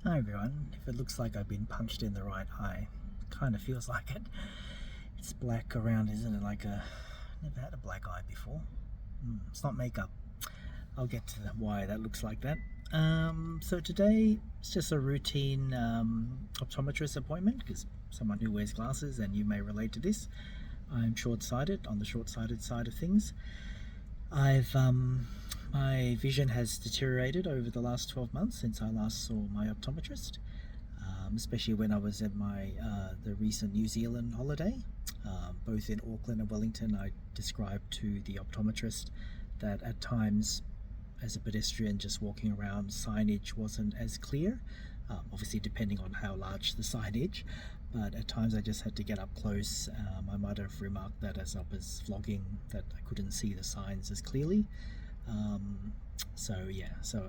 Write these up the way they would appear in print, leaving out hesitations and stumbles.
Hi everyone. If it looks like I've been punched in the right eye, kind of feels like it. It's black around, isn't it? Never had a black eye before. It's not makeup. I'll get to why that looks like that. So today it's just a routine optometrist appointment because someone who wears glasses, and you may relate to this. I'm short-sighted, on the short-sighted side of things. My vision has deteriorated over the last 12 months since I last saw my optometrist, especially when I was at the recent New Zealand holiday. Both in Auckland and Wellington, I described to the optometrist that at times, as a pedestrian just walking around, signage wasn't as clear, obviously depending on how large the signage, but at times I just had to get up close. I might have remarked that as I was vlogging, that I couldn't see the signs as clearly. So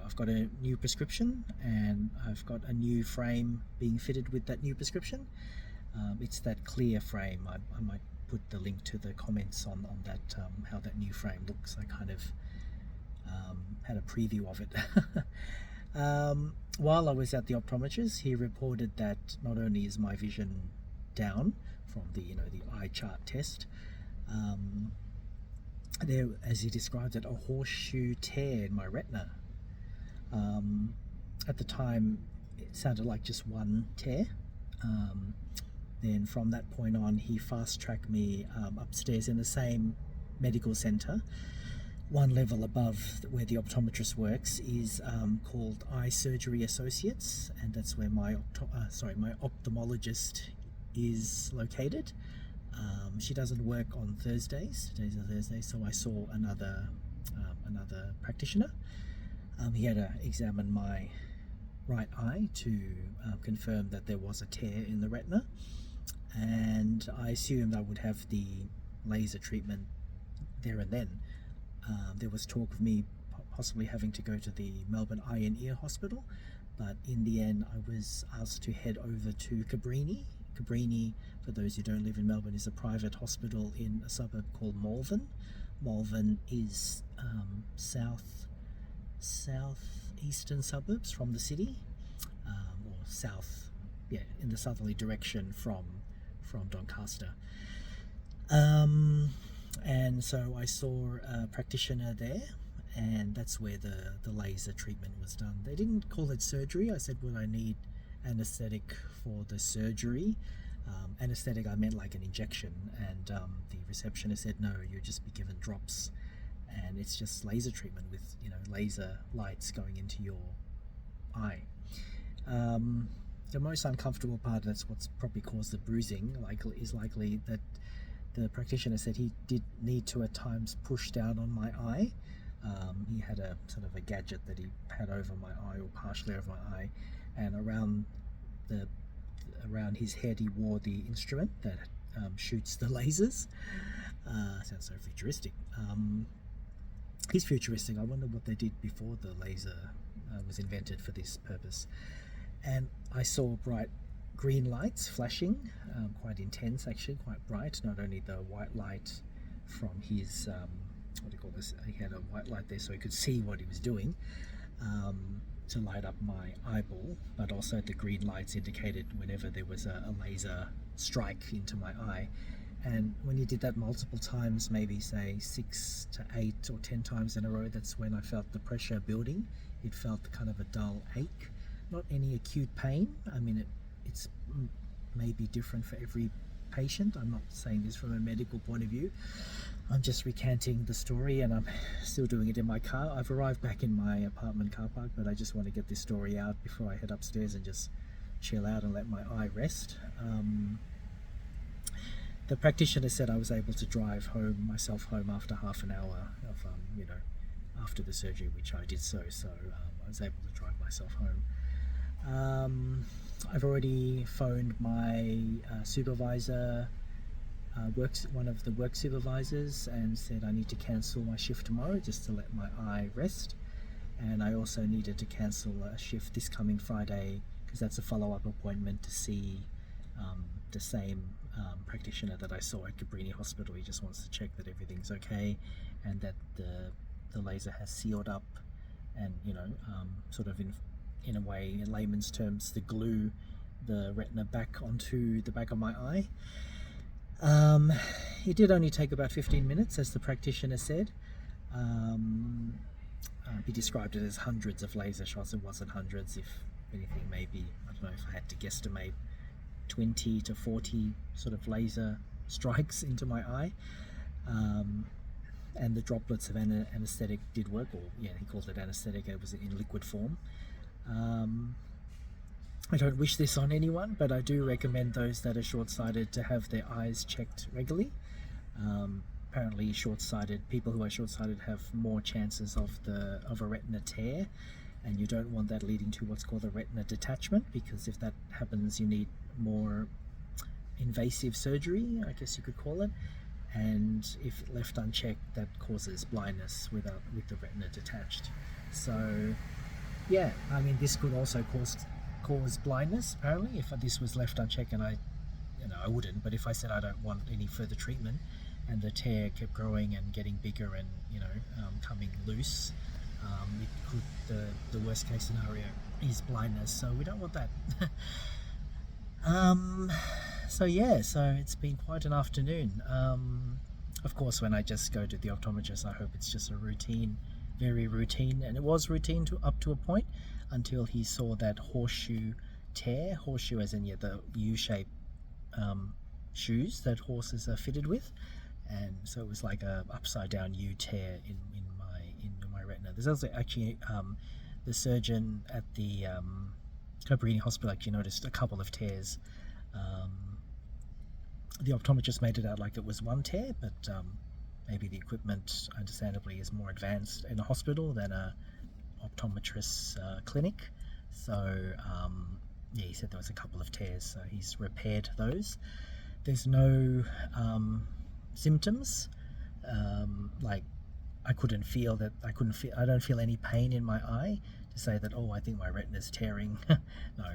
I've got a new prescription, and I've got a new frame being fitted with that new prescription. It's that clear frame. I might put the link to the comments on that, how that new frame looks. I kind of had a preview of it. While I was at the optometrist, he reported that not only is my vision down from the eye chart test, there, as he described it, a horseshoe tear in my retina. At the time, it sounded like just one tear. Then from that point on, he fast-tracked me upstairs in the same medical centre. One level above where the optometrist works is called Eye Surgery Associates, and that's where my ophthalmologist is located. She doesn't work on Thursdays. Today's a Thursday, so I saw another practitioner. He had to examine my right eye to confirm that there was a tear in the retina, and I assumed I would have the laser treatment there and then. There was talk of me possibly having to go to the Melbourne Eye and Ear Hospital, but in the end I was asked to head over to Cabrini. Cabrini, for those who don't live in Melbourne, is a private hospital in a suburb called Malvern. Malvern is southeastern suburbs from the city, or south, in the southerly direction from Doncaster. And so I saw a practitioner there, and that's where the laser treatment was done. They didn't call it surgery. I said, well, I need anesthetic for the surgery. Anesthetic, I meant like an injection, and the receptionist said, no, you'll just be given drops, and it's just laser treatment with laser lights going into your eye. The most uncomfortable part, that's what's probably caused the bruising, is likely that the practitioner said he did need to at times push down on my eye. He had a sort of a gadget that he had over my eye, or partially over my eye, and around his head he wore the instrument that shoots the lasers. Sounds so futuristic. He's futuristic. I wonder what they did before the laser was invented for this purpose. And I saw bright green lights flashing, quite intense actually, quite bright. Not only the white light from his, what do you call this, he had a white light there so he could see what he was doing, to light up my eyeball, but also the green lights indicated whenever there was a laser strike into my eye. And when he did that multiple times, maybe say 6 to 8 or 10 times in a row, that's when I felt the pressure building. It felt kind of a dull ache, not any acute pain. I mean, it's maybe different for every patient. I'm not saying this from a medical point of view. I'm just recanting the story, and I'm still doing it in my car. I've arrived back in my apartment car park, but I just want to get this story out before I head upstairs and just chill out and let my eye rest. The practitioner said I was able to drive myself home after half an hour of after the surgery, which I did so I was able to drive myself home. I've already phoned my supervisor, one of the work supervisors, and said I need to cancel my shift tomorrow just to let my eye rest. And I also needed to cancel a shift this coming Friday because that's a follow-up appointment to see the same practitioner that I saw at Cabrini Hospital. He just wants to check that everything's okay and that the laser has sealed up and sort of in a way, in layman's terms, to glue the retina back onto the back of my eye. It did only take about 15 minutes, as the practitioner said. He described it as hundreds of laser shots. It wasn't hundreds, if anything, maybe, I don't know, if I had to guesstimate, 20 to 40 sort of laser strikes into my eye. And the droplets of anesthetic did work, or yeah, he called it anesthetic, it was in liquid form. I don't wish this on anyone, but I do recommend those that are short-sighted to have their eyes checked regularly. Apparently people who are short-sighted have more chances of a retina tear, and you don't want that leading to what's called a retina detachment, because if that happens you need more invasive surgery, I guess you could call it, and if left unchecked that causes blindness with the retina detached. So yeah, I mean, this could also cause blindness apparently if this was left unchecked, and I wouldn't, but if I said I don't want any further treatment and the tear kept growing and getting bigger and coming loose, it could, the worst case scenario is blindness, so we don't want that. So it's been quite an afternoon. Of course, when I just go to the optometrist, I hope it's just a routine, very routine, and it was routine up to a point, until he saw that horseshoe tear. Horseshoe as in the U-shaped shoes that horses are fitted with, and so it was like a upside down U tear in my retina. There's also actually the surgeon at the Cabrini Hospital actually noticed a couple of tears. The optometrist made it out like it was one tear, but maybe the equipment understandably is more advanced in a hospital than a optometrist's clinic, so he said there was a couple of tears, so he's repaired those. There's no symptoms, like I don't feel any pain in my eye to say that, oh, I think my retina's tearing. No.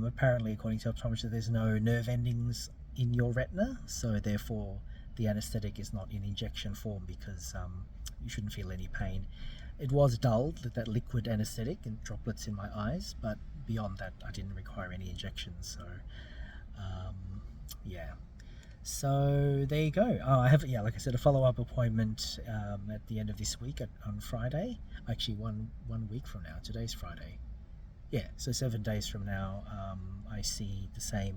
Apparently, according to optometrists, there's no nerve endings in your retina, so therefore the anesthetic is not in injection form, because you shouldn't feel any pain. It was dulled, that liquid anesthetic and droplets in my eyes, but beyond that I didn't require any injections, so yeah. So there you go. I have, like I said, a follow-up appointment at the end of this week on Friday. Actually, one week from now. Today's Friday. Yeah, so 7 days from now, I see the same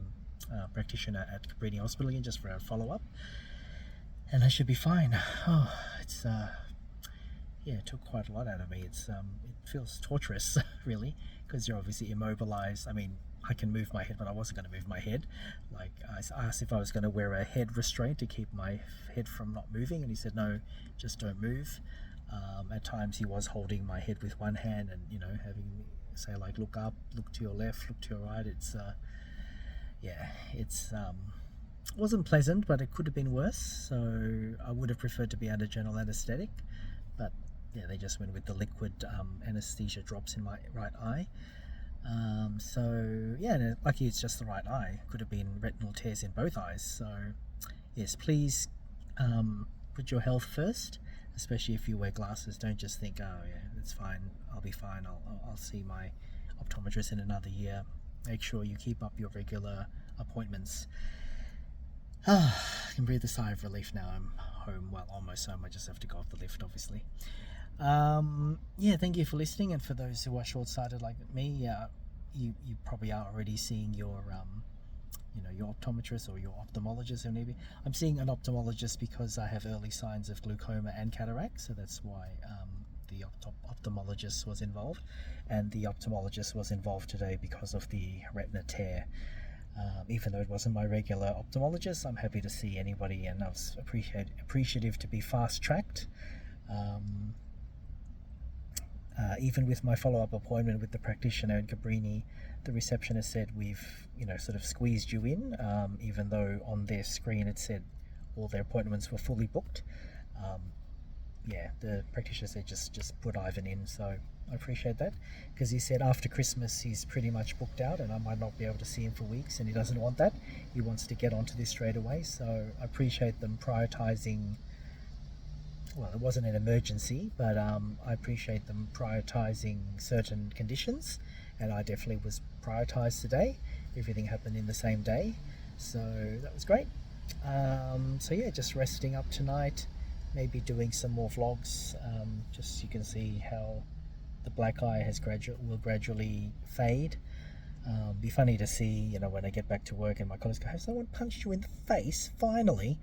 practitioner at Cabrini Hospital again, just for a follow-up, and I should be fine. Oh, it's it took quite a lot out of me. It feels torturous, really, because you're obviously immobilized. I mean, I can move my head, but I wasn't going to move my head. Like, I asked if I was going to wear a head restraint to keep my head from not moving, and he said, no, just don't move. At times he was holding my head with one hand and, having me say, like, look up, look to your left, look to your right. It's, wasn't pleasant, but it could have been worse. So I would have preferred to be under general anesthetic, but yeah, they just went with the liquid anesthesia drops in my right eye. Lucky it's just the right eye. Could have been retinal tears in both eyes. So yes, please put your health first, especially if you wear glasses. Don't just think, oh yeah, it's fine, I'll be fine, I'll see my optometrist in another year. Make sure you keep up your regular appointments. I can breathe a sigh of relief now. I'm home, well, almost home. I just have to go off the lift, obviously. Thank you for listening, and for those who are short-sighted like me, you probably are already seeing your your optometrist or your ophthalmologist, or maybe I'm seeing an ophthalmologist because I have early signs of glaucoma and cataract, so that's why the ophthalmologist was involved, and the ophthalmologist was involved today because of the retina tear. Even though it wasn't my regular ophthalmologist, I'm happy to see anybody, and I was appreciative to be fast-tracked. Even with my follow-up appointment with the practitioner in Cabrini, the receptionist said, we've sort of squeezed you in, even though on their screen it said all their appointments were fully booked. The practitioner said just put Ivan in, so I appreciate that, because he said after Christmas he's pretty much booked out and I might not be able to see him for weeks, and he doesn't want that. He wants to get onto this straight away, so I appreciate them prioritizing. Well, it wasn't an emergency, but I appreciate them prioritizing certain conditions, and I definitely was prioritized today. Everything happened in the same day, so that was great. So yeah, just resting up tonight, maybe doing some more vlogs, just so you can see how the black eye will gradually fade. Be funny to see, you know, when I get back to work and my colleagues go, "Has someone punched you in the face finally?"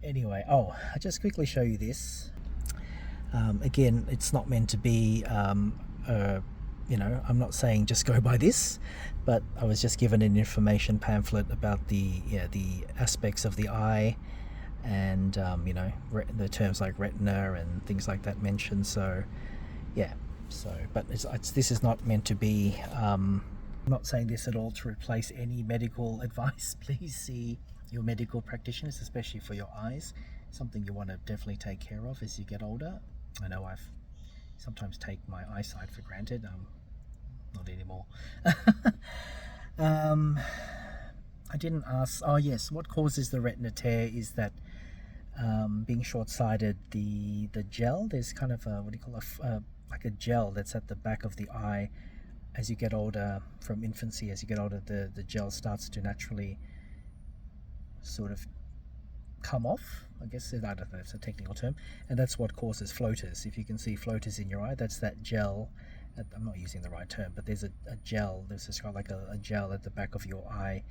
Anyway, oh, I'll just quickly show you this. Again, it's not meant to be, you know, I'm not saying just go by this, but I was just given an information pamphlet about the aspects of the eye, and you know, the terms like retina and things like that mentioned. So yeah, so but this is not meant to be. I'm not saying this at all to replace any medical advice. Please see your medical practitioners, especially for your eyes. Something you want to definitely take care of as you get older. I know I've sometimes take my eyesight for granted. Not anymore. I didn't ask. Oh yes, what causes the retina tear is that being short-sighted, the gel, there's kind of a, what do you call like a gel that's at the back of the eye. As you get older, from infancy, as you get older, the gel starts to naturally sort of come off. I guess I don't know if it's a technical term, and that's what causes floaters. If you can see floaters in your eye, that's that gel. I'm not using the right term, but there's a gel. There's just like a gel at the back of your eye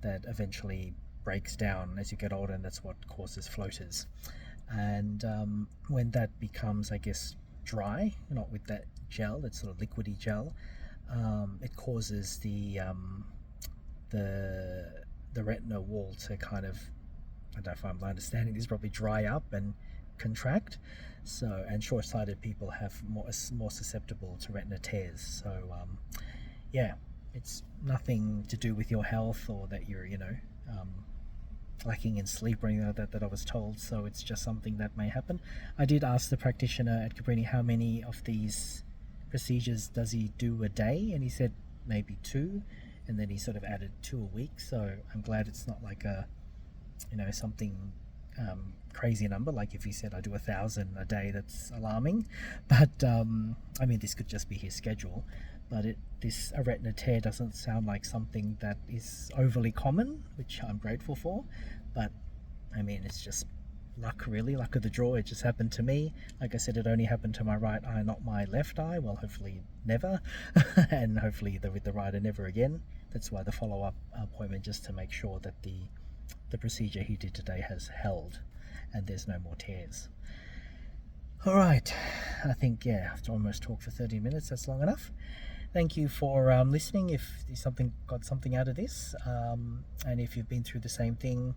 that eventually breaks down as you get older, and that's what causes floaters. And when that becomes, I guess, dry, not with that gel, that sort of liquidy gel, it causes the retina wall to kind of, I don't know if I'm understanding this, probably dry up and contract. So, and short-sighted people have more susceptible to retina tears. So yeah, it's nothing to do with your health or that you're, you know, lacking in sleep or anything like that I was told. So it's just something that may happen. I did ask the practitioner at Cabrini how many of these procedures does he do a day, and he said maybe 2, and then he sort of added 2 a week. So I'm glad it's not like a, you know, something crazy number. Like if he said I do 1,000 a day, that's alarming. But I mean, this could just be his schedule. But this retina tear doesn't sound like something that is overly common, which I'm grateful for. But I mean, it's just luck, really, luck of the draw. It just happened to me. Like I said, it only happened to my right eye, not my left eye. Well, hopefully never, and hopefully with the right eye never again. That's why the follow-up appointment, just to make sure that the procedure he did today has held and there's no more tears. All right, I think, yeah, I've almost talked for 30 minutes. That's long enough. Thank you for listening. If you got something out of this, and if you've been through the same thing,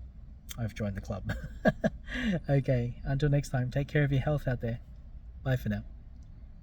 I've joined the club. Okay, until next time, take care of your health out there. Bye for now.